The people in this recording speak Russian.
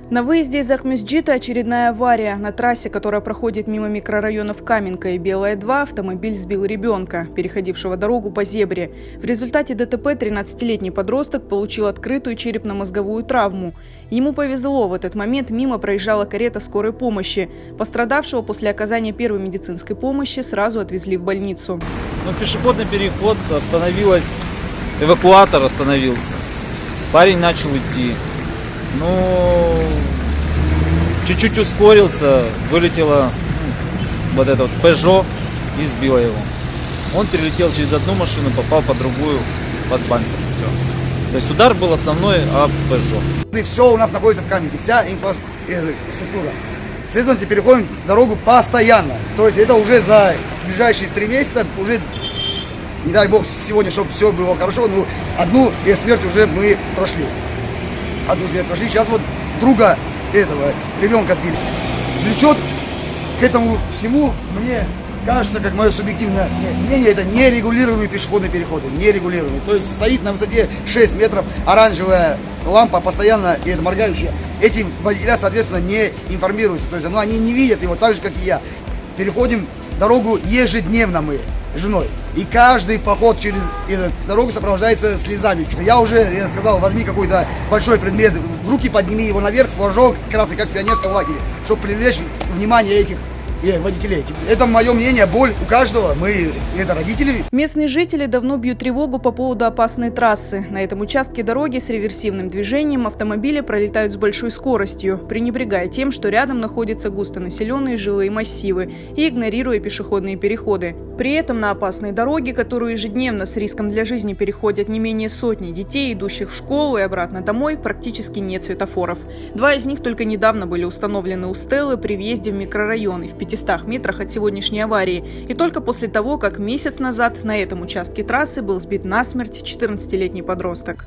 На выезде из Ахмесджита очередная авария. На трассе, которая проходит мимо микрорайонов Каменка и Белая 2, автомобиль сбил ребенка, переходившего дорогу по зебре. В результате ДТП 13-летний подросток получил открытую черепно-мозговую травму. Ему повезло, в этот момент мимо проезжала карета скорой помощи. Пострадавшего после оказания первой медицинской помощи сразу отвезли в больницу. Пешеходный переход остановилась, эвакуатор остановился. Парень начал идти. Чуть-чуть ускорился, вылетела вот эта вот Peugeot и сбила его. Он перелетел через одну машину, попал под другую, под бампер. Все. То есть удар был основной об Peugeot. И все у нас находится в Каменке, вся инфраструктура. Следовательно, переходим дорогу постоянно. То есть это уже за ближайшие 3 месяца, уже, не дай бог сегодня, чтобы все было хорошо, но одну смерть уже мы прошли. Сейчас вот друга этого ребенка сбили. Влечет к этому всему, мне кажется, как мое субъективное мнение, это нерегулируемые пешеходные переходы. Нерегулируемые. То есть стоит на высоте 6 метров оранжевая лампа, постоянно и это моргающая. Эти водителя, соответственно, не информируются. То есть они не видят его так же, как и я. Переходим дорогу ежедневно мы с женой. И каждый поход через эту дорогу сопровождается слезами. Я сказал, возьми какой-то большой предмет в руки, подними его наверх, флажок красный, как в пионерском лагере, чтобы привлечь внимание этих водителей. Это мое мнение, боль у каждого, мы это родители. Местные жители давно бьют тревогу по поводу опасной трассы. На этом участке дороги с реверсивным движением автомобили пролетают с большой скоростью, пренебрегая тем, что рядом находятся густонаселенные жилые массивы и игнорируя пешеходные переходы. При этом на опасной дороге, которую ежедневно с риском для жизни переходят не менее сотни детей, идущих в школу и обратно домой, практически нет светофоров. 2 из них только недавно были установлены у Стеллы при въезде в микрорайон и в 500 метрах от сегодняшней аварии. И только после того, как месяц назад на этом участке трассы был сбит насмерть 14-летний подросток.